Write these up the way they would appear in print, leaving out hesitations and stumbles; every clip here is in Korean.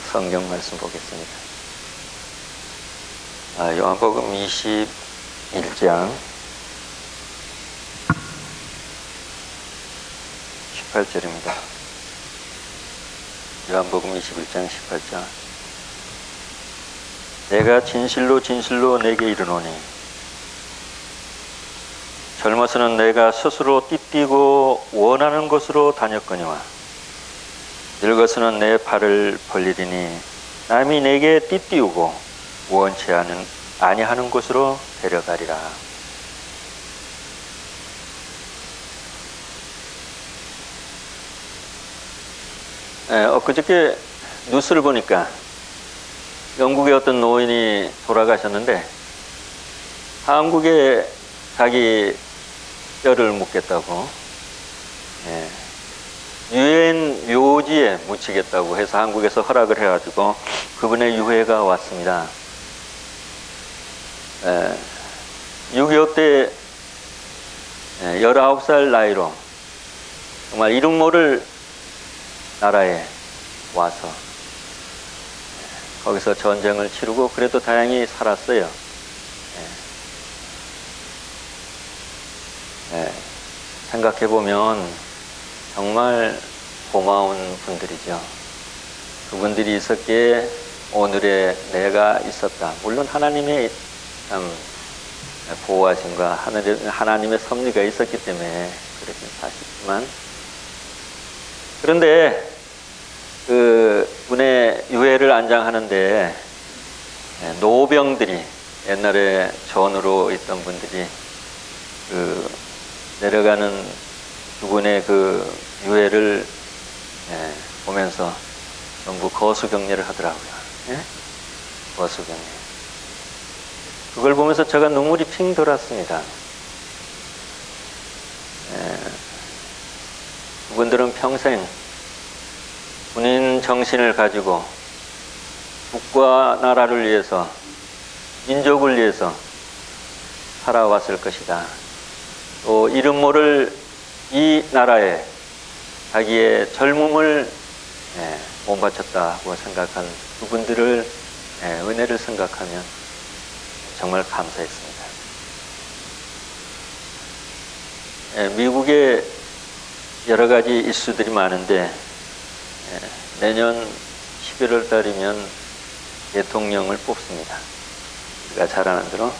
성경 말씀 보겠습니다. 요한복음 21장 18절입니다. 요한복음 21장 18절. 내가 진실로 진실로 내게 이르노니 젊어서는 내가 스스로 띠띠고 원하는 곳으로 다녔거니와 늙어서는 내 발을 벌리리니 남이 내게 띠띠우고 원치 아니하는 곳으로 데려가리라. 엊그저께 뉴스를 보니까 영국의 어떤 노인이 돌아가셨는데 한국에 자기 뼈를 묻겠다고 유엔 묘지에 묻히겠다고 해서 한국에서 허락을 해가지고 그분의 유해가 왔습니다. 6.25 때 19살 나이로 정말 이름 모를 나라에 와서 거기서 전쟁을 치르고 그래도 다행히 살았어요. 생각해보면 정말 고마운 분들이죠. 그분들이 있었기에 오늘의 내가 있었다. 물론 하나님의 참 보호하심과 하나님의 섭리가 있었기 때문에 그렇긴 사실이지만, 그런데 그 분의 유해를 안장하는데 노병들이, 옛날에 전으로 있던 분들이 그 내려가는 그분의 그 유해를 보면서 전부 거수경례를 하더라고요. 거수경례. 그걸 보면서 제가 눈물이 핑 돌았습니다. 그분들은 평생 군인 정신을 가지고 국가 나라를 위해서, 민족을 위해서 살아왔을 것이다. 또 이름 모를 이 나라에 자기의 젊음을 못 바쳤다고 생각한 그분들을 은혜를 생각하면 정말 감사했습니다. 미국에 여러 가지 이슈들이 많은데 내년 11월 달이면 대통령을 뽑습니다. 우리가 잘 아는 대로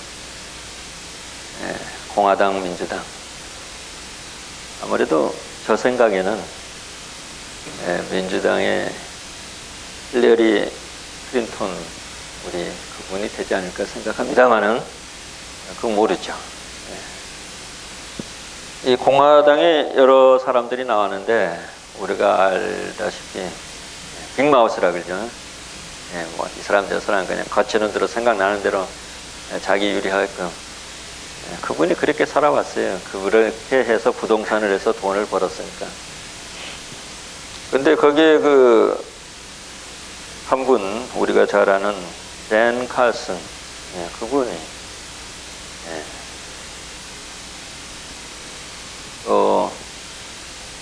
공화당, 민주당. 아무래도 저 생각에는 민주당의 힐러리 클린턴 우리 그분이 되지 않을까 생각합니다만은 그건 모르죠. 이 공화당에 여러 사람들이 나왔는데 우리가 알다시피 빅마우스라 그러죠. 이 사람 저 사람 그냥 거치는 대로 생각나는 대로 자기 유리하게끔 그분이 그렇게 살아왔어요. 그렇게 해서 부동산을 해서 돈을 벌었으니까. 근데 거기에 그 한 분, 우리가 잘 아는 댄 칼슨, 그분이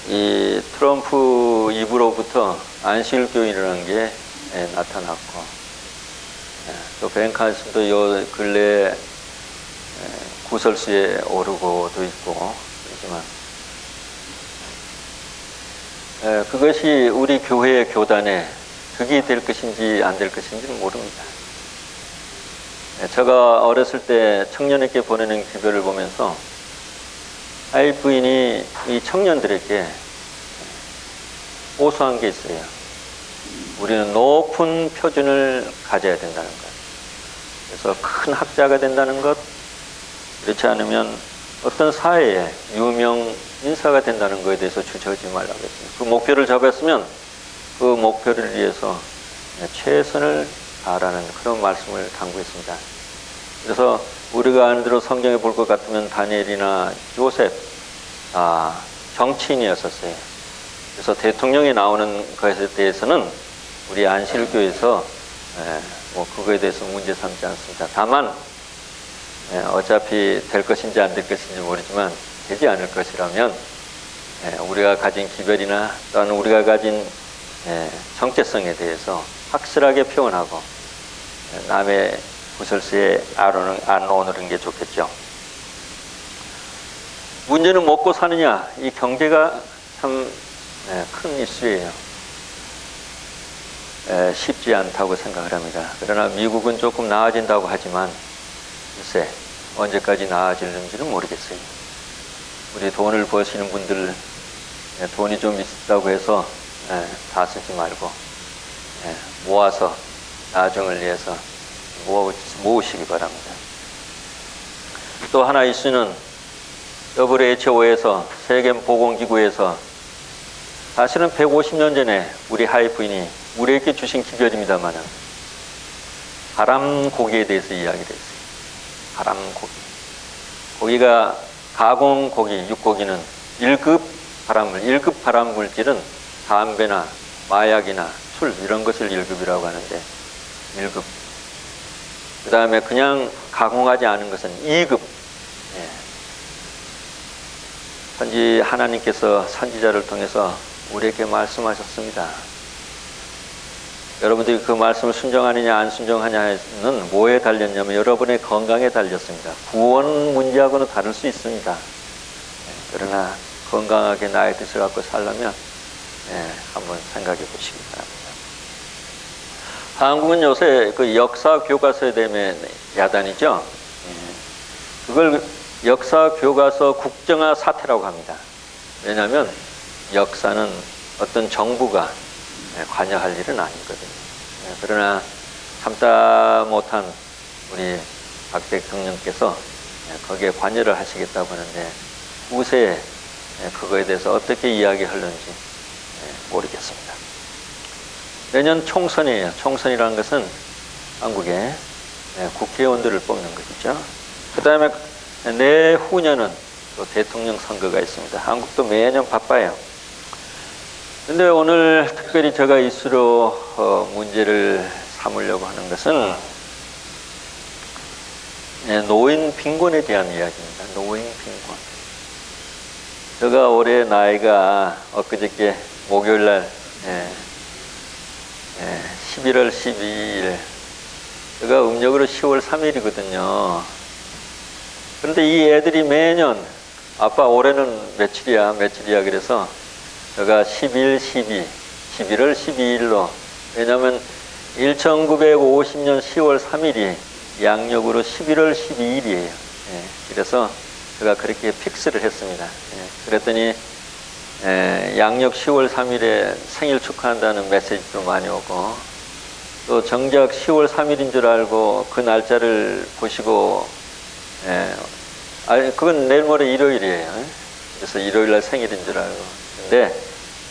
이 트럼프 입으로부터 안식일교인이라는 게 나타났고, 또 댄 칼슨도 요 근래에 구설수에 오르고도 있고 그렇지만 그것이 우리 교회의 교단에 득이 될 것인지 안 될 것인지는 모릅니다. 제가 어렸을 때 청년에게 보내는 기별을 보면서 아이 부인이 이 청년들에게 호소한 게 있어요. 우리는 높은 표준을 가져야 된다는 것. 그래서 큰 학자가 된다는 것, 그렇지 않으면 어떤 사회에 유명 인사가 된다는 것에 대해서 주저하지 말라고 했습니다. 그 목표를 잡았으면 그 목표를 위해서 최선을 다하라는 그런 말씀을 당부했습니다. 그래서 우리가 아는 대로 성경에 볼 것 같으면 다니엘이나 요셉 정치인이었었어요. 그래서 대통령이 나오는 것에 대해서는 우리 안식일교에서 그거에 대해서 문제 삼지 않습니다. 다만 어차피 될 것인지 안 될 것인지 모르지만 되지 않을 것이라면 우리가 가진 기별이나 또는 우리가 가진 정체성에 대해서 확실하게 표현하고 남의 구설수에 안 오르는 게 좋겠죠. 문제는 먹고 사느냐, 이 경제가 참 큰 이슈예요. 쉽지 않다고 생각을 합니다. 그러나 미국은 조금 나아진다고 하지만 글쎄 언제까지 나아질는지는 모르겠어요. 우리 돈을 버시는 분들 돈이 좀 있다고 해서 다 쓰지 말고 모아서 나중을 위해서 모으시기 바랍니다. 또 하나 이슈는 WHO에서 세계보건기구에서 사실은 150년 전에 우리 하이프인이 우리에게 주신 기별입니다만은 바람고기에 대해서 이야기를 했어요. 바람고기. 고기가 가공고기, 육고기는 1급 발암물질은 담배나 마약이나 술 이런 것을 1급이라고 하는데 1급. 그 다음에 그냥 가공하지 않은 것은 2급. 선지 하나님께서 선지자를 통해서 우리에게 말씀하셨습니다. 여러분들이 그 말씀을 순종하느냐 안 순종하냐는 뭐에 달렸냐면 여러분의 건강에 달렸습니다. 구원 문제하고는 다를 수 있습니다. 그러나 건강하게 나의 뜻을 갖고 살려면 한번 생각해 보시기 바랍니다. 한국은 요새 그 역사 교과서에 대한 야단이죠. 그걸 역사 교과서 국정화 사태라고 합니다. 왜냐하면 역사는 어떤 정부가 관여할 일은 아니거든요. 그러나 참다 못한 우리 박 대통령께서 거기에 관여를 하시겠다고 하는데 후세에 그거에 대해서 어떻게 이야기하는지 모르겠습니다. 내년 총선이에요. 총선이라는 것은 한국의 국회의원들을 뽑는 것이죠. 그 다음에 내후년은 또 대통령 선거가 있습니다. 한국도 매년 바빠요. 근데 오늘 특별히 제가 이슈로 문제를 삼으려고 하는 것은 노인 빈곤에 대한 이야기입니다. 노인 빈곤. 제가 올해 나이가 엊그저께 목요일날 11월 12일 제가 음력으로 10월 3일이거든요. 그런데 이 애들이 매년 아빠 올해는 며칠이야 그래서 제가 11월 12일로 왜냐하면 1950년 10월 3일이 양력으로 11월 12일이에요. 그래서 제가 그렇게 픽스를 했습니다. 그랬더니 양력 10월 3일에 생일 축하한다는 메시지도 많이 오고 또 정작 10월 3일인 줄 알고 그 날짜를 보시고 그건 내일 모레 일요일이에요. 그래서 일요일날 생일인 줄 알고 근데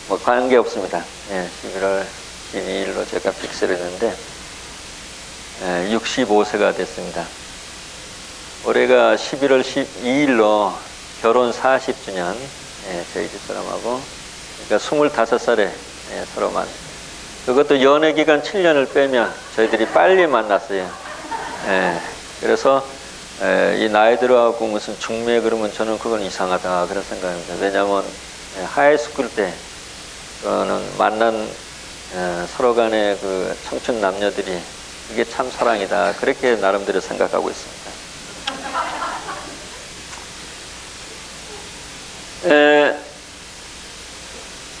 뭐 관계없습니다. 11월 12일로 제가 픽스를 했는데 65세가 됐습니다. 올해가 11월 12일로 결혼 40주년 저희 집사람하고 그러니까 25살에 서로만 그것도 연애기간 7년을 빼면 저희들이 빨리 만났어요. 그래서 이 나이들하고 무슨 중매 그러면 저는 그건 이상하다 그런 생각입니다. 왜냐하면 하이스쿨 때 저는 만난 서로 간의 그 청춘 남녀들이 이게 참 사랑이다 그렇게 나름대로 생각하고 있습니다.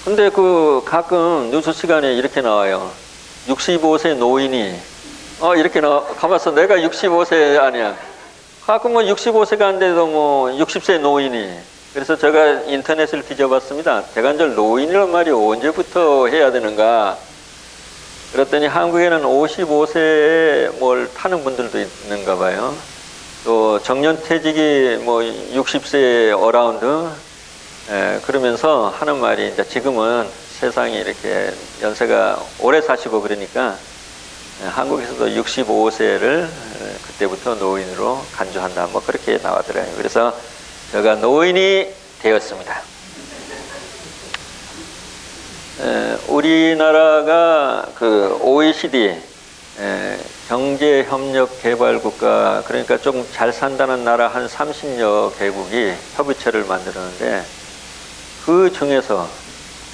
근데 그 가끔 뉴스 시간에 이렇게 나와요. 65세 노인이 이렇게 가만있어 내가 65세 아니야. 가끔은 65세가 안 돼도 뭐 60세 노인이 그래서 제가 인터넷을 뒤져봤습니다. 대관절 노인이란 말이 언제부터 해야 되는가 그랬더니 한국에는 55세에 뭘 타는 분들도 있는가 봐요. 또 정년퇴직이 뭐 60세 어라운드 그러면서 하는 말이 이제 지금은 세상이 이렇게 연세가 오래 사시고 그러니까 한국에서도 65세를 그때부터 노인으로 간주한다 뭐 그렇게 나왔더라고요. 그래서 제가 노인이 되었습니다. 우리나라가 그 OECD 경제협력개발국가 그러니까 좀 잘 산다는 나라 한 30여 개국이 협의체를 만들었는데 그 중에서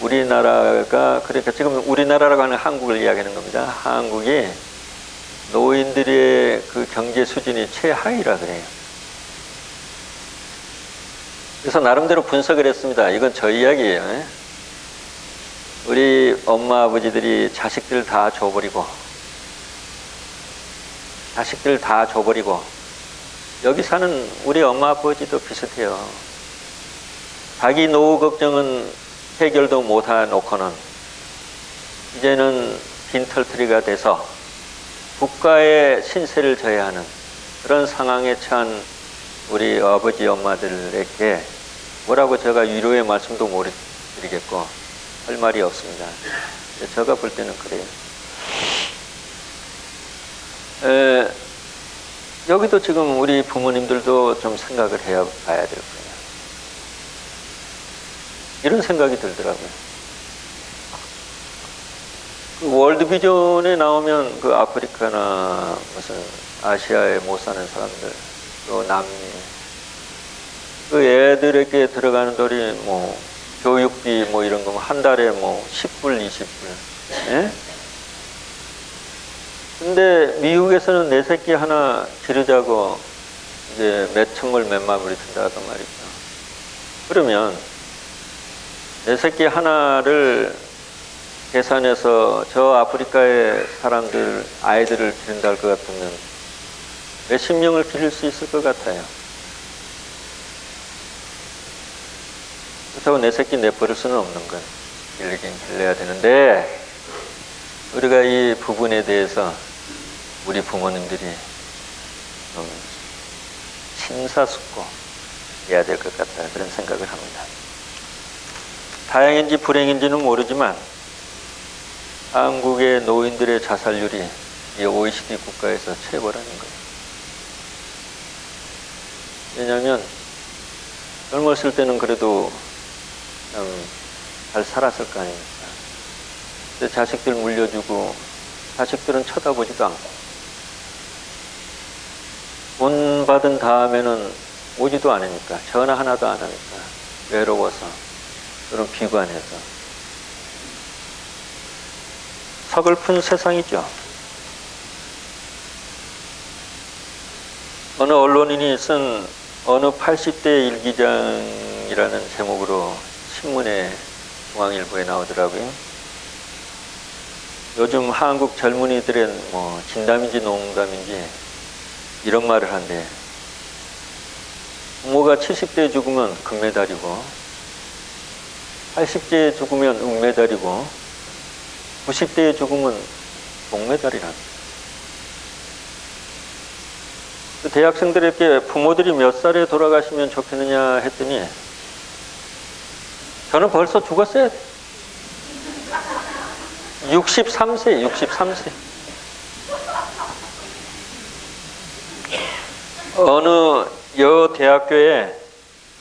우리나라가, 그러니까 지금 우리나라라고 하는 한국을 이야기하는 겁니다. 한국이 노인들의 그 경제 수준이 최하위라 그래요. 그래서 나름대로 분석을 했습니다. 이건 저 이야기예요. 우리 엄마 아버지들이 자식들 다 줘버리고 여기 사는 우리 엄마 아버지도 비슷해요. 자기 노후 걱정은 해결도 못 해놓고는 이제는 빈털터리가 돼서 국가의 신세를 져야 하는 그런 상황에 처한 우리 아버지 엄마들에게 뭐라고 제가 위로의 말씀도 못 드리겠고 할 말이 없습니다. 제가 볼 때는 그래요. 여기도 지금 우리 부모님들도 좀 생각을 해봐야 될 거예요. 이런 생각이 들더라고요. 그 월드비전에 나오면 그 아프리카나 무슨 아시아에 못 사는 사람들, 또 남미, 그 애들에게 들어가는 돈이 뭐 교육비 뭐 이런 거 한 달에 뭐 10불, 20불. 예? 근데 미국에서는 내 새끼 하나 기르자고 이제 몇 천불 몇만 불이 든다고 말이죠. 그러면 내 새끼 하나를 계산해서 저 아프리카의 사람들, 아이들을 기른다 할 것 같으면 몇십 명을 기를 수 있을 것 같아요. 그렇다고 내 새끼 내버릴 수는 없는 거예요. 길리긴 길러야 되는데 우리가 이 부분에 대해서 우리 부모님들이 좀 심사숙고해야 될 것 같다 그런 생각을 합니다. 다행인지 불행인지는 모르지만 한국의 노인들의 자살률이 이 OECD 국가에서 최고라는 거예요. 왜냐하면 젊었을 때는 그래도 잘 살았을 거 아닙니까? 근데 자식들 물려주고 자식들은 쳐다보지도 않고 돈 받은 다음에는 오지도 않으니까 전화 하나도 안 하니까 외로워서 그런 비관해서 서글픈 세상이죠. 어느 언론인이 쓴 어느 80대 일기장이라는 제목으로 신문에 중앙일보에 나오더라고요. 요즘 한국 젊은이들의 뭐 진담인지 농담인지 이런 말을 한대. 부모가 70대에 죽으면 금메달이고 80대에 죽으면 은메달이고 90대에 죽으면 동메달이란다. 그 대학생들에게 부모들이 몇 살에 돌아가시면 좋겠느냐 했더니 저는 벌써 죽었어요. 63세. 어느 여 대학교에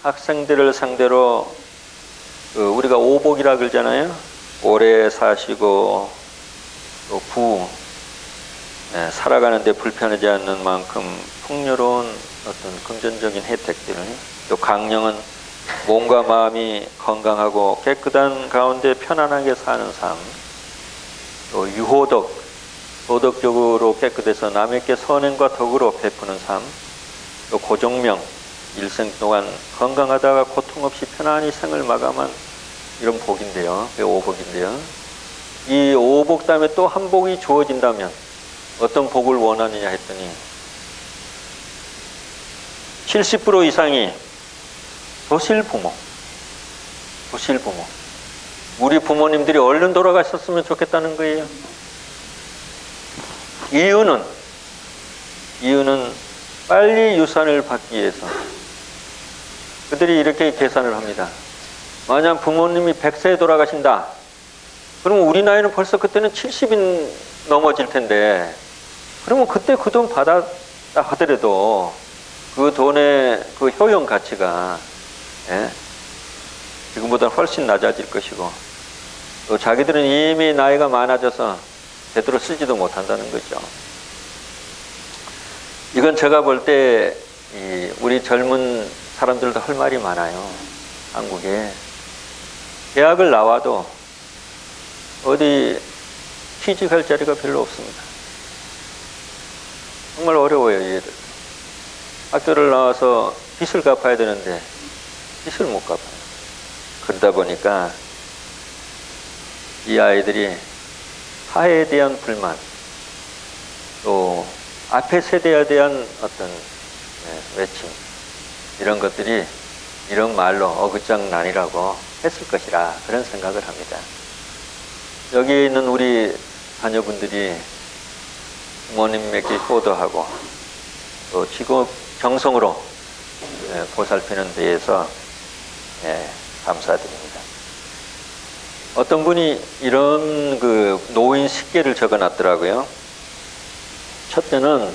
학생들을 상대로 우리가 오복이라 그러잖아요. 오래 사시고 또 살아가는데 불편하지 않는 만큼 풍요로운 어떤 금전적인 혜택들, 또 강령은 몸과 마음이 건강하고 깨끗한 가운데 편안하게 사는 삶, 또 유호덕, 도덕적으로 깨끗해서 남에게 선행과 덕으로 베푸는 삶, 또 고종명, 일생 동안 건강하다가 고통 없이 편안히 생을 마감한 이런 복인데요. 그 오복인데요. 이 오복 다음에 또 한 복이 주어진다면 어떤 복을 원하느냐 했더니 70% 이상이 조실부모. 우리 부모님들이 얼른 돌아가셨으면 좋겠다는 거예요. 이유는 빨리 유산을 받기 위해서 그들이 이렇게 계산을 합니다. 만약 부모님이 100세에 돌아가신다. 그러면 우리 나이는 벌써 그때는 70이 넘어질 텐데 그러면 그때 그 돈 받았다 하더라도 그 돈의 그 효용 가치가 지금보다 훨씬 낮아질 것이고 또 자기들은 이미 나이가 많아져서 제대로 쓰지도 못한다는 거죠. 이건 제가 볼 때 우리 젊은 사람들도 할 말이 많아요. 한국에 대학을 나와도 어디 취직할 자리가 별로 없습니다. 정말 어려워요, 얘들. 학교를 나와서 빚을 갚아야 되는데 빚을 못 갚아요. 그러다 보니까 이 아이들이 사회에 대한 불만, 또 앞에 세대에 대한 어떤 외침, 이런 것들이 이런 말로 어긋장난이라고 했을 것이라 그런 생각을 합니다. 여기 있는 우리 자녀분들이 부모님에게 효도하고 또 지구 정성으로 보살피는 데에서 감사드립니다. 어떤 분이 이런 그 노인 식계를 적어놨더라고요. 첫째는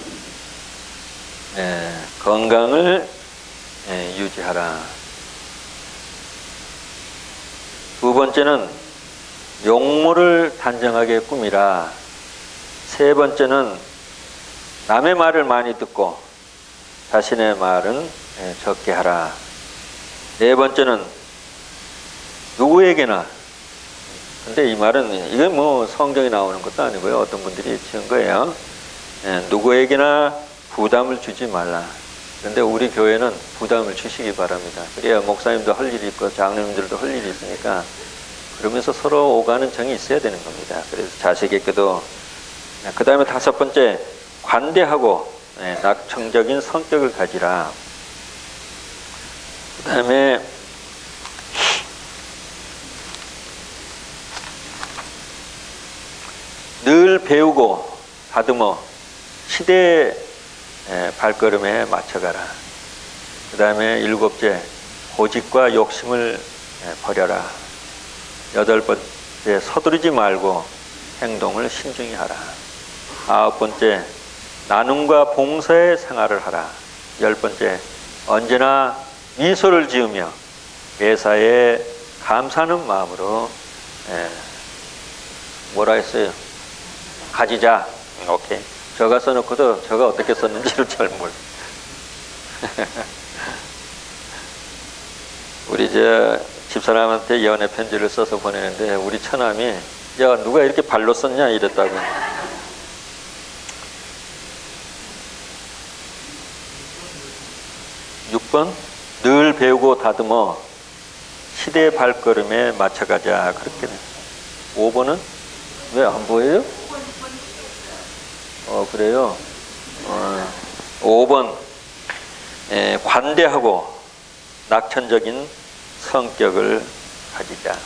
건강을 유지하라. 두 번째는 용모를 단정하게 꾸미라. 세 번째는 남의 말을 많이 듣고 자신의 말은 적게 하라. 네 번째는 누구에게나, 근데 이 말은 이게 뭐 성경에 나오는 것도 아니고요, 어떤 분들이 지은 거예요. 누구에게나 부담을 주지 말라. 그런데 우리 교회는 부담을 주시기 바랍니다. 그래야 목사님도 할 일이 있고 장로님들도 할 일이 있으니까 그러면서 서로 오가는 정이 있어야 되는 겁니다. 그래서 자식에게도. 그 다음에 다섯 번째, 관대하고 낙천적인 성격을 가지라. 그 다음에 늘 배우고 다듬어 시대의 발걸음에 맞춰가라. 그 다음에 일곱째, 고집과 욕심을 버려라. 여덟 번째, 서두르지 말고 행동을 신중히 하라. 아홉 번째, 나눔과 봉사의 생활을 하라. 열 번째, 언제나 미소를 지으며 매사에 감사하는 마음으로 뭐라 했어요? 가지자. 오케이. 저가 써놓고도 저가 어떻게 썼는지를 잘 몰라. 우리 집사람한테 연애 편지를 써서 보내는데 우리 처남이 야 누가 이렇게 발로 썼냐 이랬다고. 육 번, 늘 배우고 다듬어 시대의 발걸음에 맞춰가자. 그렇게 돼. 5번은 왜 안 보여요? 그래요. 5번, 관대하고 낙천적인 성격을 가지자.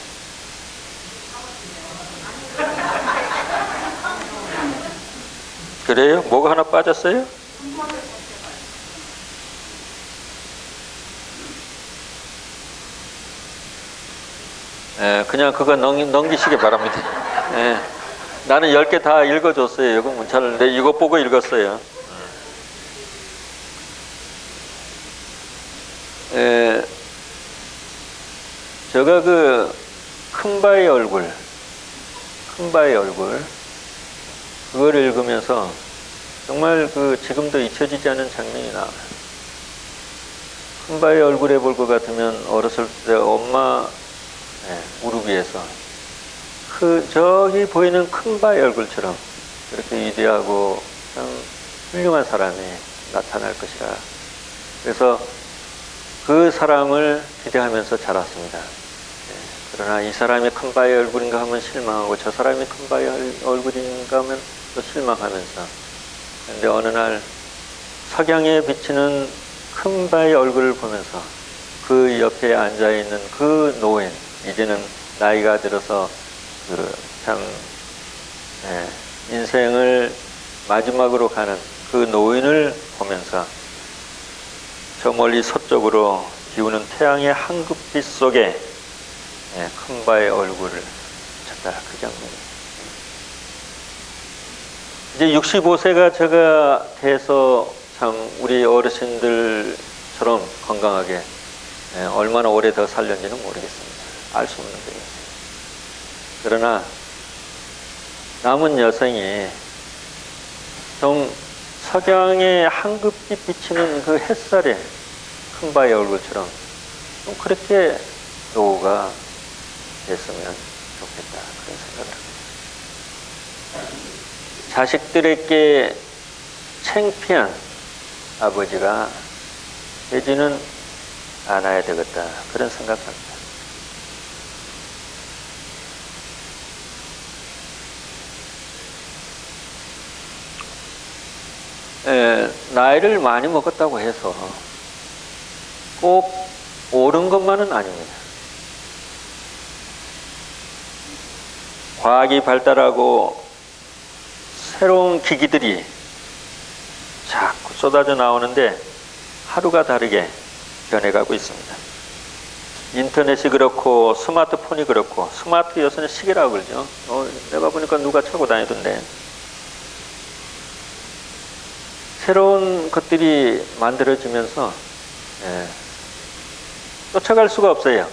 그래요? 뭐가 하나 빠졌어요? 그냥 그거 넘기시기 바랍니다. 나는 10개 다 읽어줬어요. 이거 문자를. 내 이거 보고 읽었어요. 제가 그 큰바의 얼굴 그걸 읽으면서 정말 그 지금도 잊혀지지 않은 장면이 나와요. 큰바의 얼굴에 볼 것 같으면 어렸을 때 엄마 무릎 위에서 저기 보이는 큰바의 얼굴처럼 그렇게 위대하고 참 훌륭한 사람이 나타날 것이라. 그래서 그 사람을 기대하면서 자랐습니다. 그러나 이 사람이 큰바의 얼굴인가 하면 실망하고 저 사람이 큰바의 얼굴인가 하면 또 실망하면서, 그런데 어느 날 석양에 비치는 큰바의 얼굴을 보면서 그 옆에 앉아있는 그 노인, 이제는 나이가 들어서 참 인생을 마지막으로 가는 그 노인을 보면서 저 멀리 서쪽으로 기우는 태양의 한급빛 속에 큰바의 얼굴을 찾다. 그 장면이. 이제 65세가 제가 돼서 참 우리 어르신들처럼 건강하게 얼마나 오래 더 살렸는지는 모르겠습니다. 알 수 없는 거예요. 그러나 남은 여생이 좀 석양의 한급빛 비치는 그 햇살에 큰바의 얼굴처럼 좀 그렇게 노후가 됐으면 좋겠다, 그런 생각을 합니다. 자식들에게 창피한 아버지가 되지는 않아야 되겠다, 그런 생각합니다. 나이를 많이 먹었다고 해서 꼭 옳은 것만은 아닙니다. 과학이 발달하고 새로운 기기들이 자꾸 쏟아져 나오는데 하루가 다르게 변해가고 있습니다. 인터넷이 그렇고 스마트폰이 그렇고, 스마트 요새는 시계라고 그러죠. 내가 보니까 누가 차고 다니던데. 새로운 것들이 만들어지면서 쫓아갈 수가 없어요.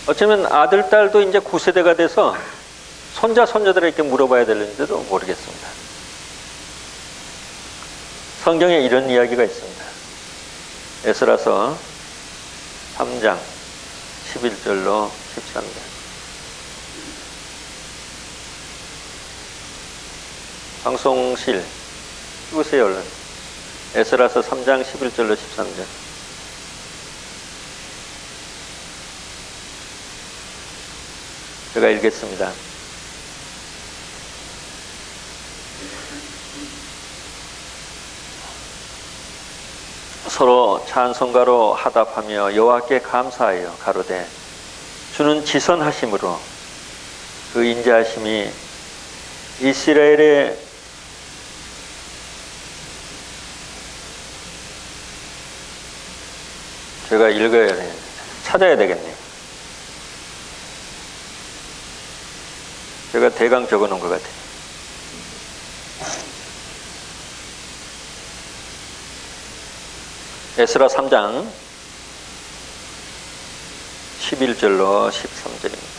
어쩌면 아들, 딸도 이제 9세대가 돼서 손자, 손자들에게 물어봐야 되는지도 모르겠습니다. 성경에 이런 이야기가 있습니다. 에스라서 3장 11절로 13절. 방송실 찍으세요, 얼른. 에스라서 3장 11절로 13절. 제가 읽겠습니다. 서로 찬송가로 화답하며 여호와께 감사하여 가로되 주는 지선하심으로 그 인자하심이 이스라엘의 제가 읽어야 돼. 찾아야 되겠네요. 제가 대강 적어 놓은 것 같아요. 에스라 3장 11절로 13절입니다.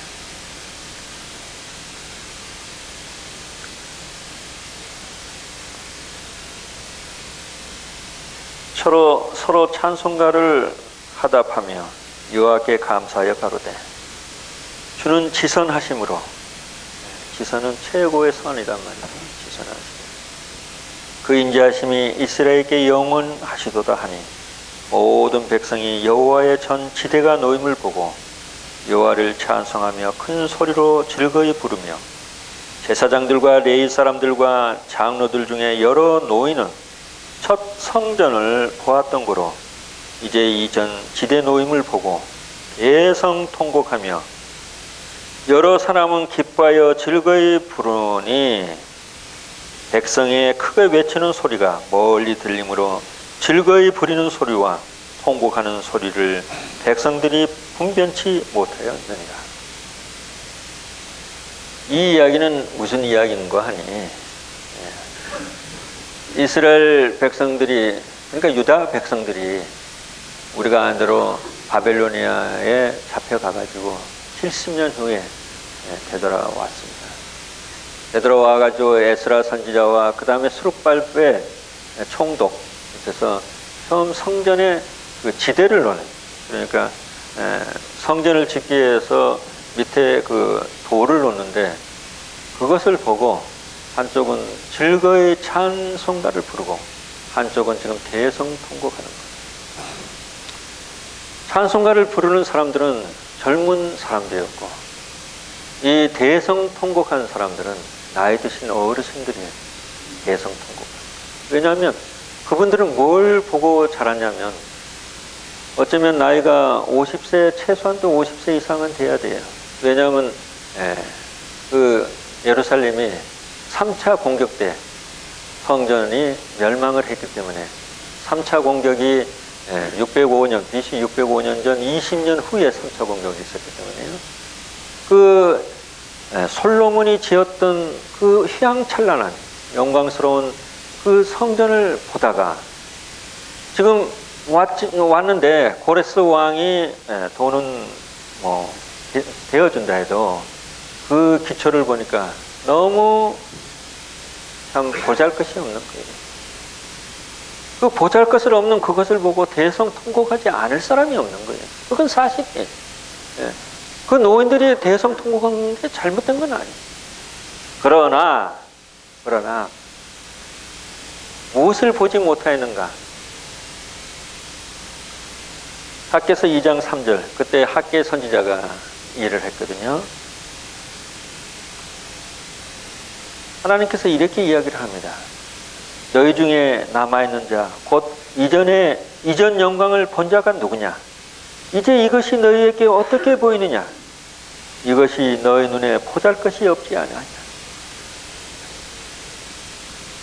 서로 찬송가를 화답하며 여호와께 감사하여 가로되 주는 지선하심으로, 지선은 최고의 선이란 말이에요. 지선하심. 그 인자하심이 이스라엘에게 영원하시도다 하니 모든 백성이 여호와의 전 지대가 놓임을 보고 여호와를 찬송하며 큰 소리로 즐거이 부르며 제사장들과 레위 사람들과 장로들 중에 여러 노인은 첫 성전을 보았던 고로 이제 이전 지대 노임을 보고 대성통곡하며 여러 사람은 기뻐하여 즐거이 부르니 백성의 크게 외치는 소리가 멀리 들리므로 즐거이 부리는 소리와 통곡하는 소리를 백성들이 분변치 못하였느니라. 이 이야기는 무슨 이야기인가 하니, 이스라엘 백성들이, 그러니까 유다 백성들이 우리가 아는 대로 바벨로니아에 잡혀가가지고 70년 후에 되돌아왔습니다. 되돌아와가지고 에스라 선지자와 그 다음에 스룹발벨 총독, 그래서 처음 성전의 그 지대를 놓는, 그러니까 성전을 짓기 위해서 밑에 그 돌을 놓는데 그것을 보고 한쪽은 즐거이 찬송가를 부르고 한쪽은 지금 대성통곡하는 거예요. 찬송가를 부르는 사람들은 젊은 사람들이었고 이 대성통곡하는 사람들은 나이 드신 어르신들이에요. 대성통곡. 왜냐하면 그분들은 뭘 보고 자랐냐면 어쩌면 나이가 50세, 최소한도 50세 이상은 돼야 돼요. 왜냐하면 그 예루살렘이 3차 공격 때 성전이 멸망을 했기 때문에 3차 공격이 605년, BC 605년 전 20년 후에 3차 공격이 있었기 때문에요. 그 솔로몬이 지었던 그 휘황찬란한 영광스러운 그 성전을 보다가 지금 왔는데 고레스 왕이 돈은 뭐 되어준다 해도 그 기초를 보니까 너무 참 보잘것이 없는 거예요. 그 보잘것을 없는 그것을 보고 대성통곡하지 않을 사람이 없는 거예요. 그건 사실이에요. 예. 그 노인들이 대성통곡한 게 잘못된 건 아니에요. 그러나 무엇을 보지 못하였는가? 학개서 2장 3절, 그때 학개 선지자가 일을 했거든요. 하나님께서 이렇게 이야기를 합니다. 너희 중에 남아있는 자, 곧 이전 영광을 본 자가 누구냐? 이제 이것이 너희에게 어떻게 보이느냐? 이것이 너희 눈에 보잘것이 없지 않느냐?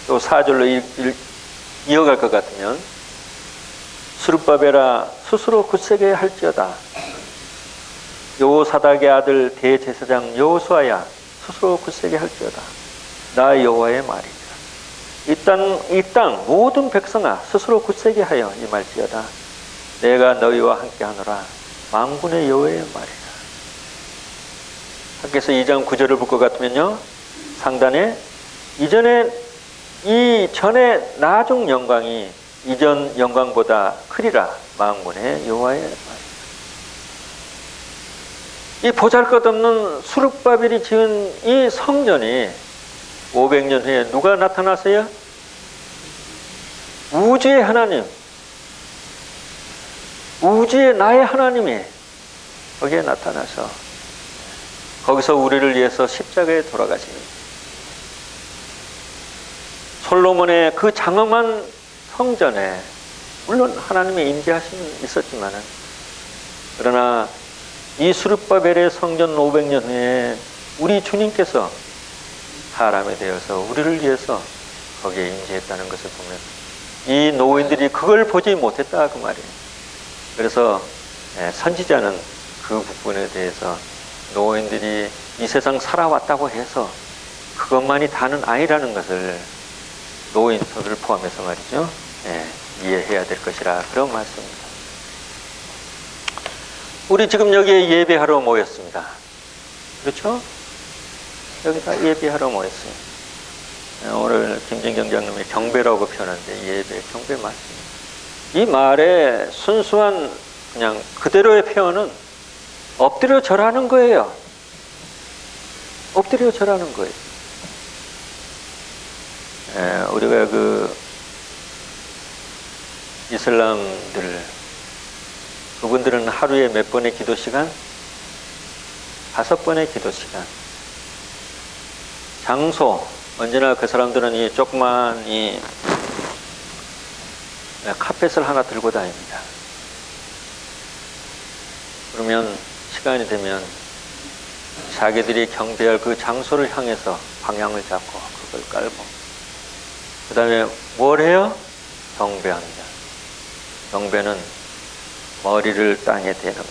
또 4절로 이어갈 것 같으면 스룹바벨아 스스로 굳세게 할지어다. 여호사닥의 아들 대제사장 여호수아야 스스로 굳세게 할지어다. 나 여호와의 말이다. 이 땅 모든 백성아 스스로 굳세게 하여 임할지어다. 내가 너희와 함께하노라. 만군의 여호와의 말이다. 학개서 2장 9절을 볼 것 같으면요, 상단에 이전에 나중 영광이 이전 영광보다 크리라. 만군의 여호와의 말이다. 이 보잘것없는 스룹바벨이 지은 이 성전이 500년 후에 누가 나타나세요? 우주의 하나님, 우주의 나의 하나님이 거기에 나타나서 거기서 우리를 위해서 십자가에 돌아가시는, 솔로몬의 그 장엄한 성전에 물론 하나님의 임재하심은 있었지만은, 그러나 이 스룹바벨의 성전 500년 후에 우리 주님께서 사람이 되어서 우리를 위해서 거기에 임재했다는 것을 보면 이 노인들이 그걸 보지 못했다 그 말이에요. 그래서 선지자는 그 부분에 대해서 노인들이 이 세상 살아왔다고 해서 그것만이 다는 아니라는 것을 노인서를 포함해서 말이죠, 이해해야 될 것이라 그런 말씀입니다. 우리 지금 여기에 예배하러 모였습니다. 그렇죠? 여기다 예배하러 모였어요. 오늘 김진경 장님이 경배라고 표현하는데 예배, 경배 맞습니다. 이 말의 순수한 그냥 그대로의 표현은 엎드려 절하는 거예요. 엎드려 절하는 거예요. 우리가 그 이슬람들, 그분들은 하루에 몇 번의 기도 시간? 5번의 기도 시간. 장소, 언제나 그 사람들은 이 조그만 이 카펫을 하나 들고 다닙니다. 그러면 시간이 되면 자기들이 경배할 그 장소를 향해서 방향을 잡고 그걸 깔고, 그 다음에 뭘 해요? 경배합니다. 경배는 머리를 땅에 대는 거예요.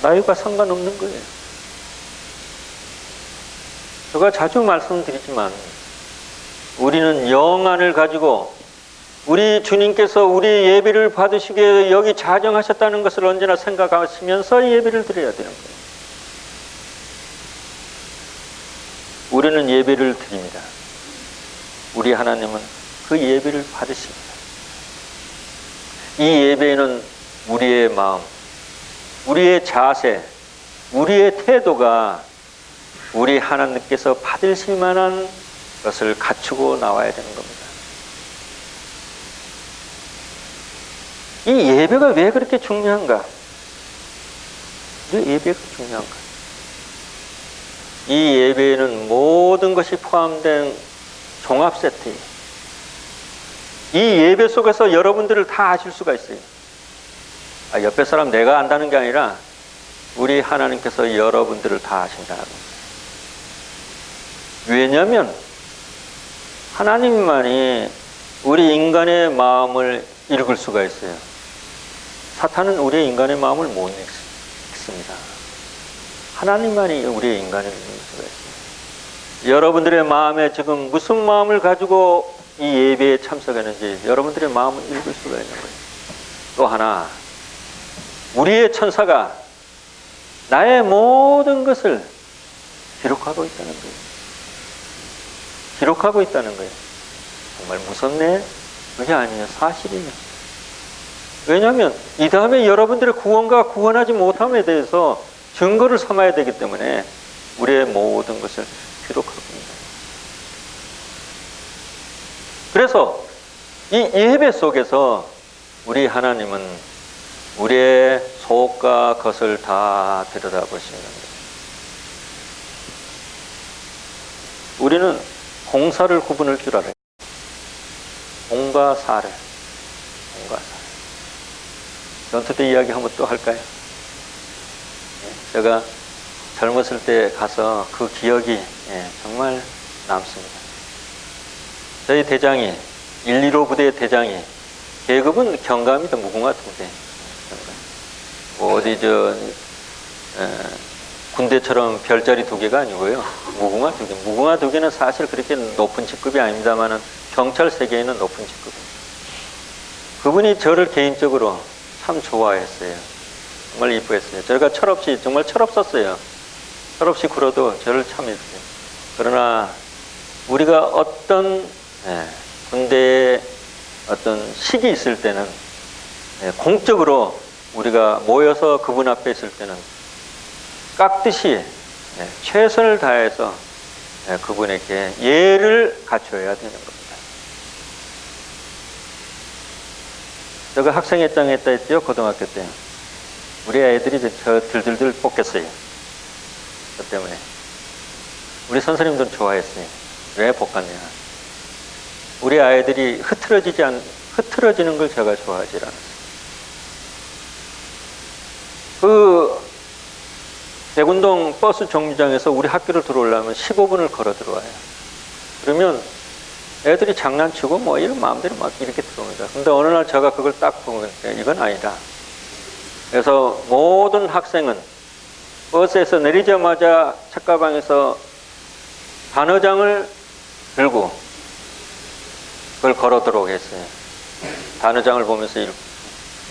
나이가 상관없는 거예요. 제가 자주 말씀드리지만 우리는 영안을 가지고 우리 주님께서 우리 예배를 받으시기에 여기 자정하셨다는 것을 언제나 생각하시면서 예배를 드려야 되는 거예요. 우리는 예배를 드립니다. 우리 하나님은 그 예배를 받으십니다. 이 예배에는 우리의 마음, 우리의 자세, 우리의 태도가 우리 하나님께서 받으실 만한 것을 갖추고 나와야 되는 겁니다. 이 예배가 왜 그렇게 중요한가? 왜 예배가 중요한가? 이 예배에는 모든 것이 포함된 종합 세트예요. 이 예배 속에서 여러분들을 다 아실 수가 있어요. 옆에 사람 내가 안다는 게 아니라 우리 하나님께서 여러분들을 다 아신다는 겁니다. 왜냐하면 하나님만이 우리 인간의 마음을 읽을 수가 있어요. 사탄은 우리의 인간의 마음을 못 읽습니다. 하나님만이 우리의 인간을 읽을 수가 있어요. 여러분들의 마음에 지금 무슨 마음을 가지고 이 예배에 참석했는지 여러분들의 마음을 읽을 수가 있는 거예요. 또 하나, 우리의 천사가 나의 모든 것을 기록하고 있다는 거예요. 기록하고 있다는 거예요. 정말 무섭네? 그게 아니에요. 사실이에요. 왜냐하면 이 다음에 여러분들의 구원과 구원하지 못함에 대해서 증거를 삼아야 되기 때문에 우리의 모든 것을 기록하고 있습니다. 그래서 이 예배 속에서 우리 하나님은 우리의 속과 겉을 다 들여다보시는 겁니다. 우리는 공사를 구분할 줄 알아요. 공과 사를. 공과 사. 전투 때 이야기 한번 또 할까요? 제가 젊었을 때 가서 그 기억이 정말 남습니다. 저희 대장이 115 부대의 대장이 계급은 경감이다. 무궁화 부대. 뭐 어디 군대처럼 별자리 2개가 아니고요. 무궁화 2개. 무궁화 2개는 사실 그렇게 높은 직급이 아닙니다만은 경찰 세계에는 높은 직급입니다. 그분이 저를 개인적으로 참 좋아했어요. 정말 이뻐했어요. 저희가 철없이 정말 철없었어요. 철없이 굴어도 저를 참 이쁘게. 그러나 우리가 어떤 군대에 어떤 식이 있을 때는 공적으로 우리가 모여서 그분 앞에 있을 때는 깍듯이 최선을 다해서 그분에게 예를 갖춰야 되는 겁니다. 제가 학생회장 했다 했죠. 고등학교 때. 우리 애들이 저 들들들 뽑겠어요. 그 때문에. 우리 선생님들은 좋아했어요. 왜 볶았냐. 우리 아이들이 흐트러지는 걸 제가 좋아하지 않았어요. 그 대군동 버스 정류장에서 우리 학교를 들어오려면 15분을 걸어 들어와요. 그러면 애들이 장난치고 뭐 이런 마음대로 막 이렇게 들어옵니다. 근데 어느 날 제가 그걸 딱 보면 이건 아니다. 그래서 모든 학생은 버스에서 내리자마자 책가방에서 단어장을 들고 그걸 걸어 들어오게 했어요. 단어장을 보면서 읽고.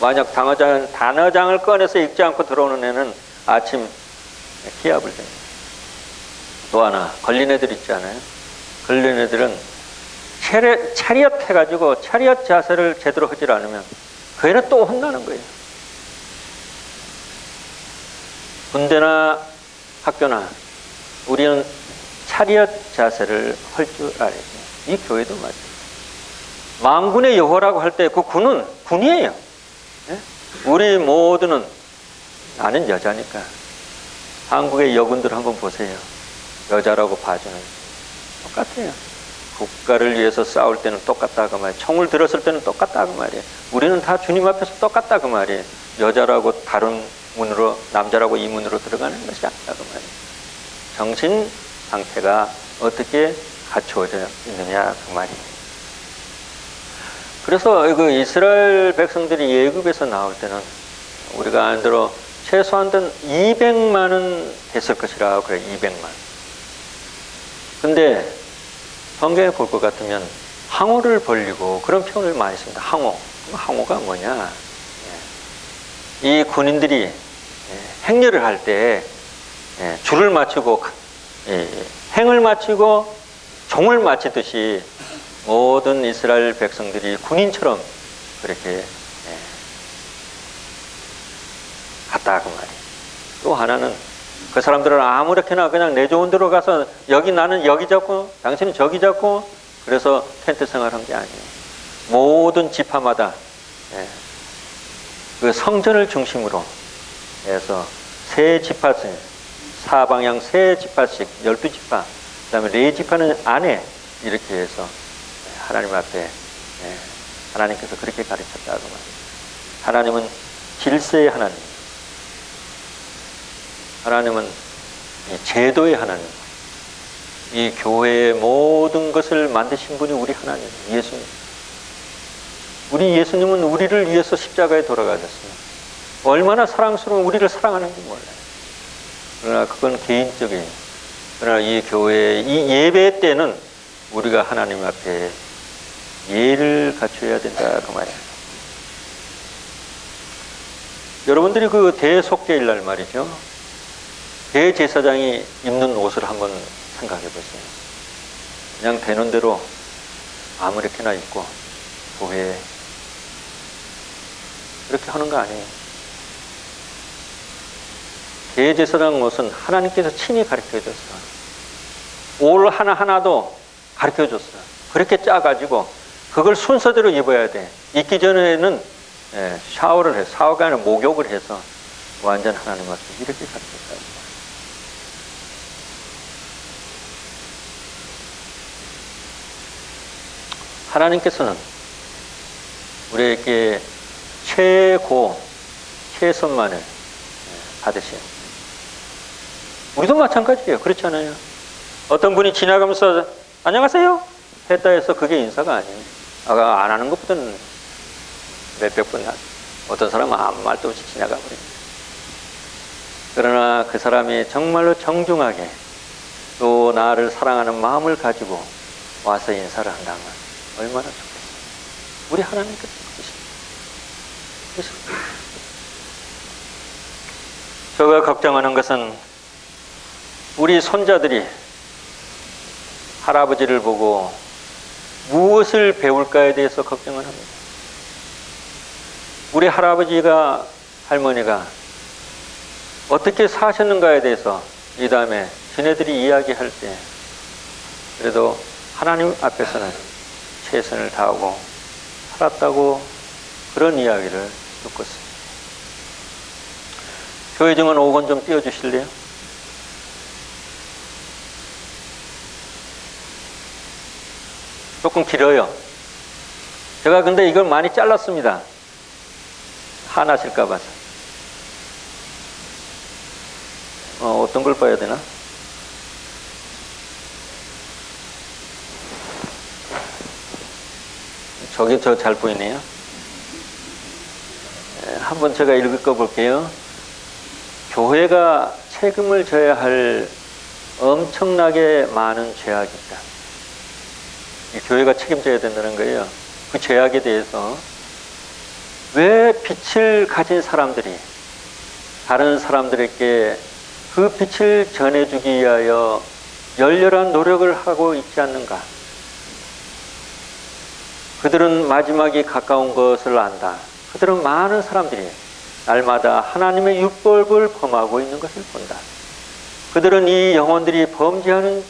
만약 단어장을 꺼내서 읽지 않고 들어오는 애는 아침 기합을 됩니다. 또 하나 걸린 애들 있잖아요. 걸린 애들은 차렷 해가지고 차렷 자세를 제대로 하지 않으면 그 애는 또 혼나는 거예요. 군대나 학교나 우리는 차렷 자세를 할 줄 알아야 돼요. 이 교회도 맞아요. 만군의 여호라고 할 때 그 군은 군이에요. 우리 모두는 나는 여자니까 한국의 여군들 한번 보세요. 여자라고 봐주는 똑같아요. 국가를 위해서 싸울 때는 똑같다 그 말이에요. 총을 들었을 때는 똑같다 그 말이에요. 우리는 다 주님 앞에서 똑같다 그 말이에요. 여자라고 다른 문으로 남자라고 이 문으로 들어가는 것이 아니다 그 말이에요. 정신 상태가 어떻게 갖추어져 있느냐 그 말이에요. 그래서 그 이스라엘 백성들이 예굽에서 나올 때는 우리가 안대로 최소한도 200만은 됐을 것이라고 그래. 200만. 근데 성경에 볼 것 같으면 항우를 벌리고 그런 표현을 많이 씁니다. 항우. 항우가 뭐냐? 이 군인들이 행렬을 할 때 줄을 맞추고 행을 마치고 종을 마치듯이 모든 이스라엘 백성들이 군인처럼 그렇게 갔다 그 말이에요. 또 하나는 그 사람들은 아무렇게나 그냥 내 좋은 데로 가서 여기 나는 여기 잡고 당신은 저기 잡고 그래서 텐트 생활한 게 아니에요. 모든 지파마다 그 성전을 중심으로 해서 세 지파씩 사방향 세 지파씩 12지파 그 다음에 네 지파는 안에 이렇게 해서 하나님 앞에 하나님께서 그렇게 가르쳤다고 말합니다. 하나님은 질서의 하나님, 하나님은 제도의 하나님, 이 교회의 모든 것을 만드신 분이 우리 하나님, 예수님. 우리 예수님은 우리를 위해서 십자가에 돌아가셨어요. 얼마나 사랑스러운 우리를 사랑하는지 몰라요. 그러나 그건 개인적이에요. 그러나 이 교회의 이 예배 때는 우리가 하나님 앞에 예를 갖춰야 된다 그 말이에요. 여러분들이 그 대속죄일 날 말이죠. 대제사장이 입는 옷을 한번 생각해 보세요. 그냥 되는 대로 아무렇게나 입고 교회에 그렇게 하는 거 아니에요. 대제사라는 것은 하나님께서 친히 가르쳐줬어요. 옷 하나하나도 가르쳐줬어요. 그렇게 짜가지고 그걸 순서대로 입어야 돼. 입기 전에는 샤워를 해서, 샤워가 아니라 목욕을 해서 완전 하나님 앞에 이렇게 가르쳤어요. 하나님께서는 우리에게 최선만을 받으신, 우리도 마찬가지예요. 그렇지 않아요? 어떤 분이 지나가면서 안녕하세요 했다 해서 그게 인사가 아니에요. 안 하는 것보다는 몇백 번, 어떤 사람은 아무 말도 없이 지나가 버립니다. 그러나 그 사람이 정말로 정중하게 또 나를 사랑하는 마음을 가지고 와서 인사를 한다면 얼마나 좋겠어요. 우리 하나님께서 그러십니다. 제가 걱정하는 것은 우리 손자들이 할아버지를 보고 무엇을 배울까에 대해서 걱정을 합니다. 우리 할아버지가, 할머니가 어떻게 사셨는가에 대해서 이 다음에 지네들이 이야기할 때 그래도 하나님 앞에서는 최선을 다하고 살았다고 그런 이야기를 듣고 있습니다. 교회 증언 5권 좀 띄워주실래요? 조금 길어요. 제가 근데 이걸 많이 잘랐습니다. 화나실까 봐서. 어떤 걸 봐야 되나? 저기 저 잘 보이네요. 한번 제가 읽어 볼게요. 교회가 책임을 져야 할 엄청나게 많은 죄악이 있다. 이 교회가 책임져야 된다는 거예요. 그 죄악에 대해서 왜 빛을 가진 사람들이 다른 사람들에게 그 빛을 전해주기 위하여 열렬한 노력을 하고 있지 않는가? 그들은 마지막이 가까운 것을 안다. 그들은 많은 사람들이 날마다 하나님의 율법을 범하고 있는 것을 본다. 그들은 이 영혼들이 범죄하는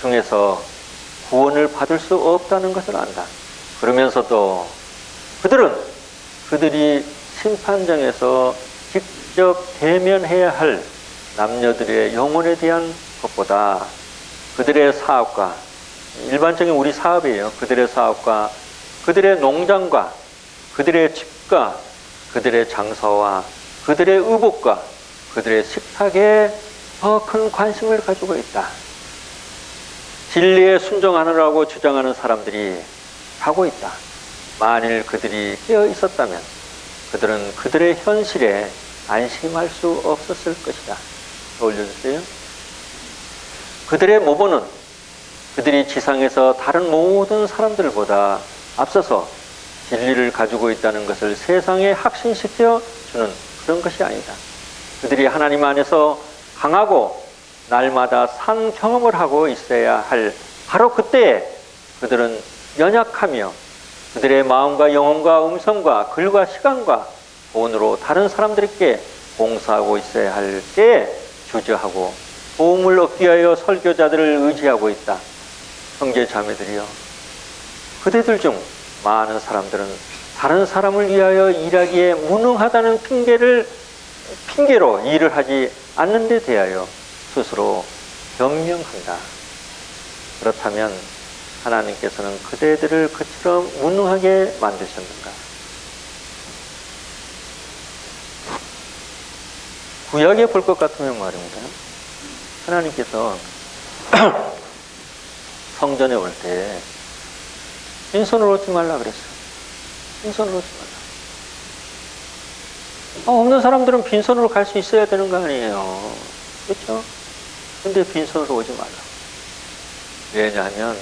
중에서 구원을 받을 수 없다는 것을 안다. 그러면서도 그들이 심판장에서 직접 대면해야 할 남녀들의 영혼에 대한 것보다 그들의 사업과, 일반적인 우리 사업이에요. 그들의 사업과 그들의 농장과 그들의 집과 그들의 장사와 그들의 의복과 그들의 식탁에 더 큰 관심을 가지고 있다. 진리에 순종하느라고 주장하는 사람들이 하고 있다. 만일 그들이 깨어 있었다면 그들은 그들의 현실에 안심할 수 없었을 것이다. 올려주세요. 그들의 모범은 그들이 지상에서 다른 모든 사람들보다 앞서서 진리를 가지고 있다는 것을 세상에 확신시켜 주는 그런 것이 아니다. 그들이 하나님 안에서 강하고 날마다 산 경험을 하고 있어야 할 바로 그때 그들은 연약하며 그들의 마음과 영혼과 음성과 글과 시간과 돈으로 다른 사람들에게 봉사하고 있어야 할 때에 주저하고 도움을 얻기 위하여 설교자들을 의지하고 있다. 형제 자매들이여, 그대들 중 많은 사람들은 다른 사람을 위하여 일하기에 무능하다는 핑계로 일을 하지 않는 데 대하여 스스로 변명한다. 그렇다면 하나님께서는 그대들을 그처럼 무능하게 만드셨는가? 구약에 볼 것 같으면 말입니다. 하나님께서 성전에 올 때 빈손으로 오지 말라 그랬어요. 빈손으로 오지 말라. 없는 사람들은 빈손으로 갈 수 있어야 되는 거 아니에요. 그렇죠? 근데 빈손으로 오지 말라. 왜냐하면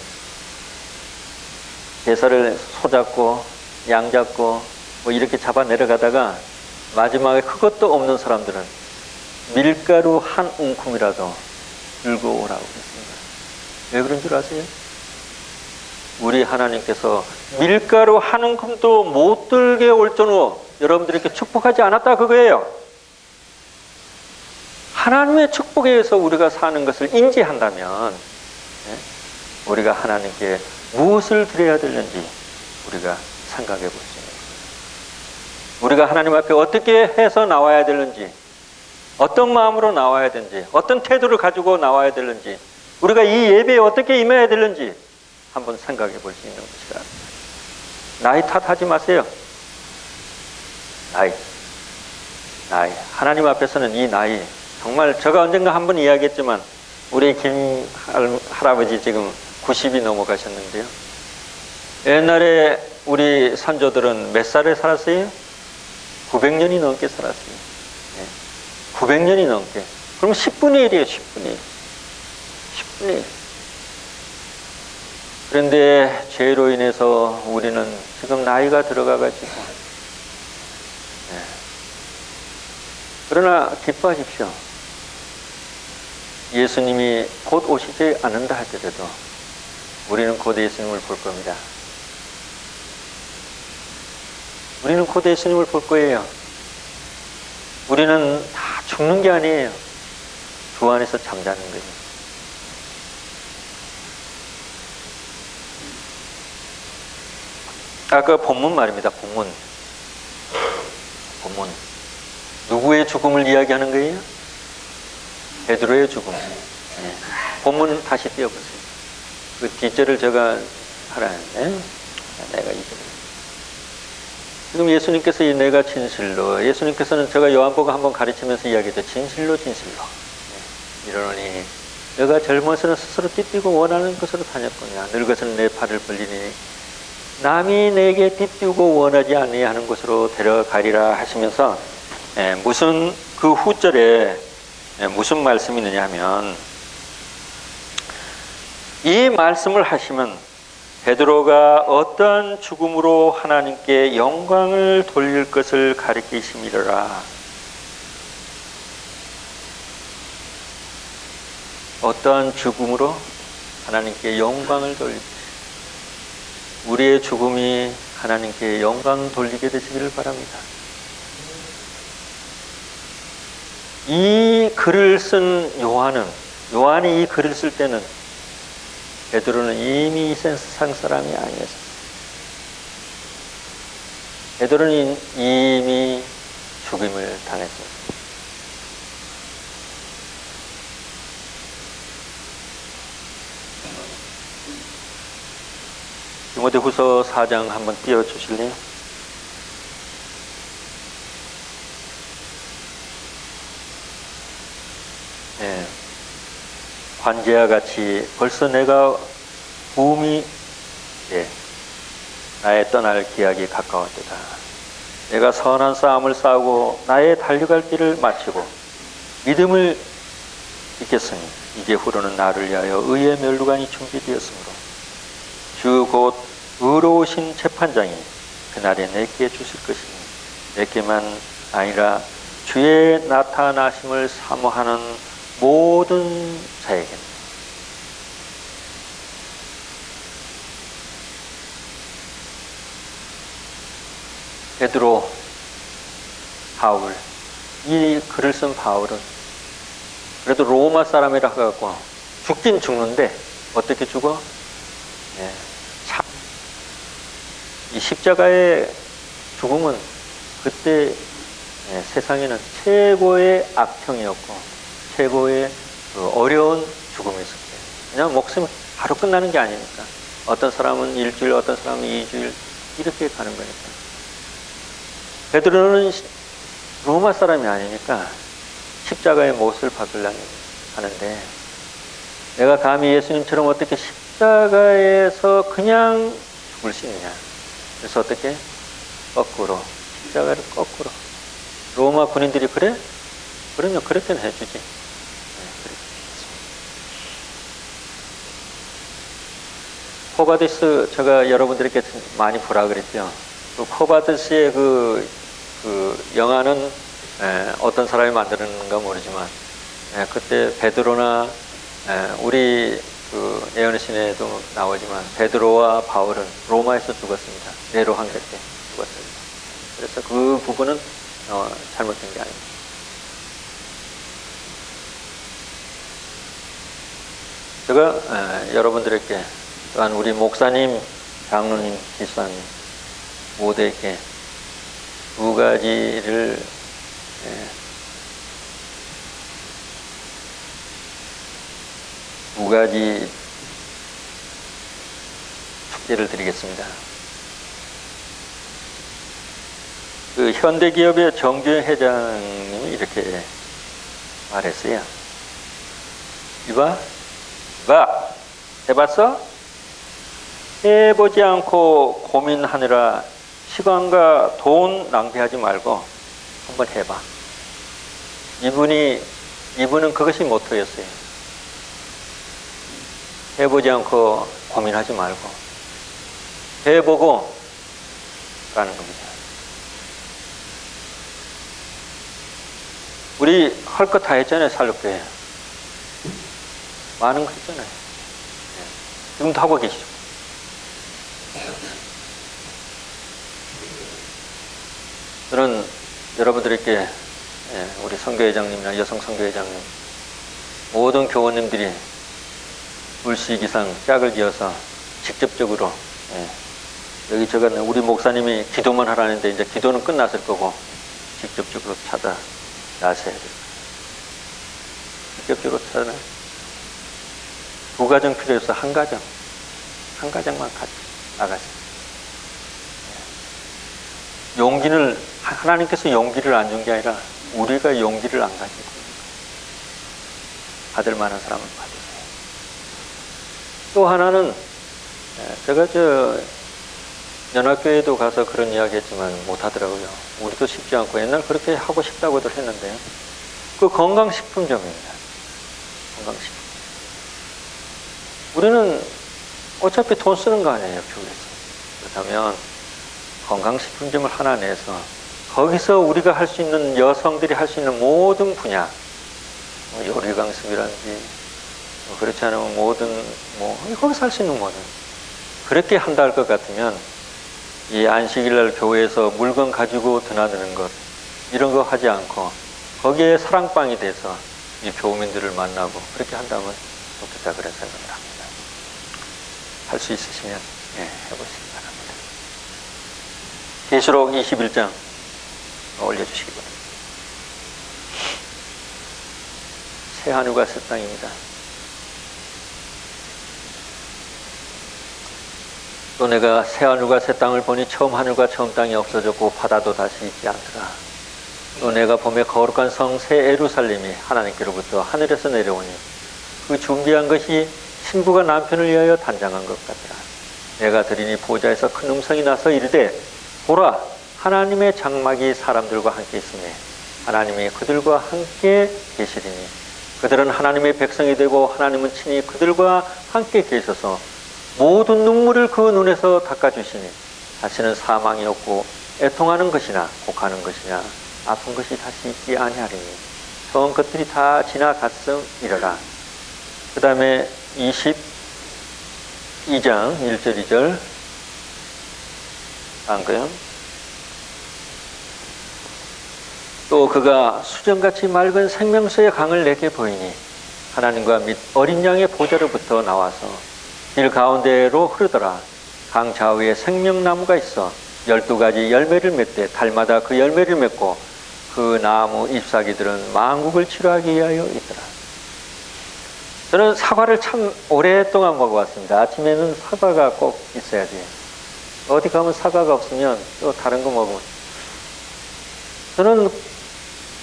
제사를 소 잡고 양 잡고 뭐 이렇게 잡아 내려가다가 마지막에 그것도 없는 사람들은 밀가루 한 움큼이라도 들고 오라고 했습니다. 왜 그런 줄 아세요? 우리 하나님께서 밀가루 한 움큼도 못 들게 올 정도로 여러분들에게 축복하지 않았다 그거예요. 하나님의 축복에 의해서 우리가 사는 것을 인지한다면 우리가 하나님께 무엇을 드려야 되는지 우리가 생각해 볼 수 있는 거예요. 우리가 하나님 앞에 어떻게 해서 나와야 되는지, 어떤 마음으로 나와야 되는지, 어떤 태도를 가지고 나와야 되는지, 우리가 이 예배에 어떻게 임해야 되는지 한번 생각해 볼 수 있는 것이다. 나이 탓하지 마세요. 나이. 하나님 앞에서는 이 나이, 정말 제가 언젠가 한번 이야기했지만 우리 김 할아버지 지금 90이 넘어가셨는데요. 옛날에 우리 선조들은 몇 살에 살았어요? 900년이 넘게 살았어요. 900년이 넘게. 그럼 10분의 1이에요. 10분의 1. 10분의 1. 그런데 죄로 인해서 우리는 지금 나이가 들어가가지고 그러나 기뻐하십시오. 예수님이 곧 오시지 않는다 할지라도 우리는 곧 예수님을 볼 겁니다. 우리는 곧 예수님을 볼 거예요. 우리는 다 죽는 게 아니에요. 주 안에서 잠자는 거예요. 아까 본문 말입니다. 본문. 누구의 죽음을 이야기하는 거예요? 베드로의 죽음. 본문 다시 띄워보세요. 그 뒷절을 제가 하라는데 내가 이절. 지금 예수님께서 이 내가 진실로, 예수님께서는 제가 요한복음 한번 가르치면서 이야기했죠. 진실로 이러니 내가 젊어서는 스스로 띠뛰고 원하는 것으로 다녔거냐, 늙어서는 내 팔을 벌리니 남이 내게 띠뛰고 원하지 아니하는 곳으로 데려가리라 하시면서 무슨 그 후절에 무슨 말씀이 있느냐 하면, 이 말씀을 하시면 베드로가 어떠한 죽음으로 하나님께 영광을 돌릴 것을 가리키심이라. 어떠한 죽음으로 하나님께 영광을 돌릴 것이다. 우리의 죽음이 하나님께 영광 돌리게 되시기를 바랍니다. 이 글을 쓴 요한이 이 글을 쓸 때는 베드로는 이미 이 세상 사람이 아니었어요. 베드로는 이미 죽임을 당했어요. 디모데후서 4장 한번 띄워주실래요? 네. 관제와 같이 벌써 내가 부음이 나의 떠날 기약이 가까웠도다. 내가 선한 싸움을 싸우고 나의 달려갈 길을 마치고 믿음을 지켰으니 이제 후로는 나를 위하여 의의 면류관이 준비되었으므로 주 곧 의로우신 재판장이 그날에 내게 주실 것이니 내게만 아니라 주의 나타나심을 사모하는 모든 자에게. 베드로, 바울, 이 글을 쓴 바울은 그래도 로마 사람이라 해갖고 죽긴 죽는데 어떻게 죽어? 이 십자가의 죽음은 그때 세상에는 최고의 악형이었고 최고의 어려운 죽음이었어요. 그냥 목숨이 바로 끝나는 게 아니니까. 어떤 사람은 일주일, 어떤 사람은 2주일 이렇게 가는 거니까. 베드로는 로마 사람이 아니니까 십자가의 못을 박으려고 하는데, 내가 감히 예수님처럼 어떻게 십자가에서 그냥 죽을 수 있느냐. 그래서 어떻게? 거꾸로, 십자가를 거꾸로. 로마 군인들이 그래? 그러면 그렇게는 해주지. 코바디스, 제가 여러분들에게 많이 보라 그랬죠. 그 코바디스의 그 영화는 어떤 사람이 만드는가 모르지만, 그때 베드로나 우리 그 예언신에도 나오지만 베드로와 바울은 로마에서 죽었습니다. 네로 황제 때 죽었습니다. 그래서 그 부분은 잘못된 게 아닙니다. 제가 여러분들에게 또한 우리 목사님, 장로님, 기사님 모두에게 두 가지를 두 가지 축제를 드리겠습니다. 그 현대기업의 정주영 회장님이 이렇게 말했어요. 이봐, 해봤어? 해보지 않고 고민하느라 시간과 돈 낭비하지 말고 한번 해봐. 이분은 그것이 모토였어요. 해보지 않고 고민하지 말고 해보고 가는 겁니다. 우리 할 거 다 했잖아요. 살렵교회 많은 거 했잖아요. 지금도 하고 계시죠. 저는 여러분들에게 우리 선교회장님이나 여성 선교회장님 모든 교원님들이 불식 이상 짝을 지어서 직접적으로 여기 저거는 우리 목사님이 기도만 하라는데 이제 기도는 끝났을 거고 직접적으로 찾아 나서야 돼요. 직접적으로 찾아 두 가정 필요해서 한 가정만 같이 나가세요. 용기를 하나님께서 용기를 안 준 게 아니라 우리가 용기를 안 가지고 받을 만한 사람을 받으세요. 또 하나는 제가 연합교회도 가서 그런 이야기 했지만 못하더라고요. 우리도 쉽지 않고 옛날 그렇게 하고 싶다고들 했는데 그 건강식품점입니다. 건강식품. 우리는 어차피 돈 쓰는 거 아니에요, 교회에서. 그렇다면 건강식품점을 하나 내서 거기서 우리가 할 수 있는 여성들이 할 수 있는 모든 분야, 요리 강습이라든지 그렇지 않으면 모든 거기서 할 수 있는 모든 그렇게 한다 할 것 같으면 이 안식일날 교회에서 물건 가지고 드나드는 것 이런 거 하지 않고 거기에 사랑방이 돼서 이 교민들을 만나고 그렇게 한다면 좋겠다 그런 생각을 합니다. 할 수 있으시면 해보시기 바랍니다. 계시록 21장 올려주시기 바랍니다. 새 하늘과 새 땅입니다. 또 내가 새 하늘과 새 땅을 보니 처음 하늘과 처음 땅이 없어졌고 바다도 다시 있지 않더라. 또 내가 봄에 거룩한 성 새 예루살렘이 하나님께로부터 하늘에서 내려오니 그 준비한 것이 신부가 남편을 위하여 단장한 것 같더라. 내가 들으니 보좌에서 큰 음성이 나서 이르되 보라 하나님의 장막이 사람들과 함께 있으며 하나님이 그들과 함께 계시리니 그들은 하나님의 백성이 되고 하나님은 친히 그들과 함께 계셔서 모든 눈물을 그 눈에서 닦아주시니 다시는 사망이 없고 애통하는 것이나 곡하는 것이나 아픈 것이 다시 있지 아니하리니 처음 것들이 다 지나갔음이러라. 그 다음에 22장 1절 2절 안 거요. 또 그가 수정같이 맑은 생명수의 강을 내게 보이니 하나님과 및 어린 양의 보좌로부터 나와서 길 가운데로 흐르더라. 강 좌우에 생명나무가 있어 12가지 열매를 맺되 달마다 그 열매를 맺고 그 나무 잎사귀들은 만국을 치료하기 위하여 있더라. 저는 사과를 참 오랫동안 먹어왔습니다. 아침에는 사과가 꼭 있어야 돼요. 어디 가면 사과가 없으면 또 다른 거 먹으면 저는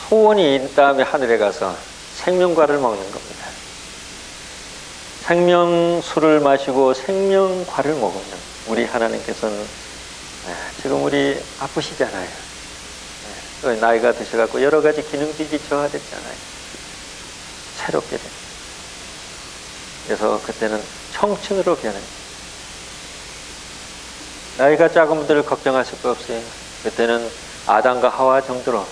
소원이 있는 다음에 하늘에 가서 생명과를 먹는 겁니다. 생명수를 마시고 생명과를 먹으면 우리 하나님께서는 지금 우리 아프시잖아요. 나이가 드셔갖고 여러 가지 기능들이 저하됐잖아요. 새롭게 됩니다. 그래서 그때는 청춘으로 변해요. 나이가 작은 분들을 걱정하실 거 없어요. 그때는 아담과 하와 정도로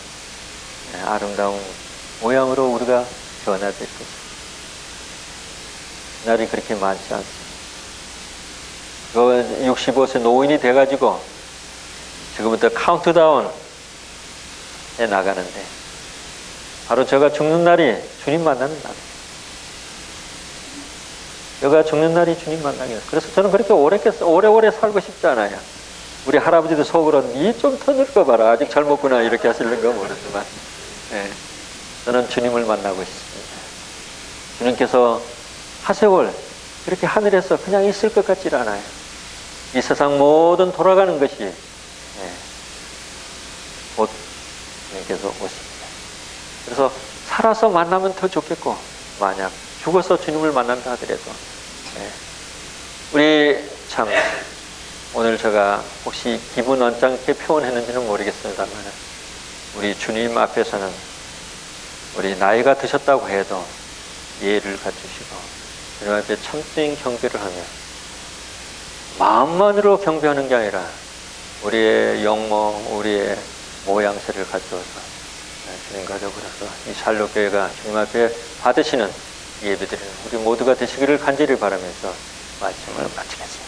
아름다운 모양으로 우리가 변화될 것입니다. 날이 그렇게 많지 않습니다. 65세 노인이 돼가지고 지금부터 카운트다운에 나가는데 바로 제가 죽는 날이 주님 만나는 날. 제가 죽는 날이 주님 만나는 날. 그래서 저는 그렇게 오래오래 살고 싶지 않아요. 우리 할아버지도 속으로 니 좀 더 늙어봐라. 아직 젊었구나. 이렇게 하시는가 모르지만 네, 저는 주님을 만나고 있습니다. 주님께서 하세월 이렇게 하늘에서 그냥 있을 것 같지 않아요. 이 세상 모든 돌아가는 것이 곧 주님께서 오십니다. 그래서 살아서 만나면 더 좋겠고 만약 죽어서 주님을 만난다 하더라도 우리 참 오늘 제가 혹시 기분 언짢게 표현했는지는 모르겠습니다만 우리 주님 앞에서는 우리 나이가 드셨다고 해도 예의를 갖추시고 주님 앞에 참된 경배를 하며 마음만으로 경배하는 게 아니라 우리의 영모, 우리의 모양새를 가져와서 주님 가족으로서 이 샬롯교회가 주님 앞에 받으시는 예배드리는 우리 모두가 되시기를 간절히 바라면서 말씀을 마치겠습니다.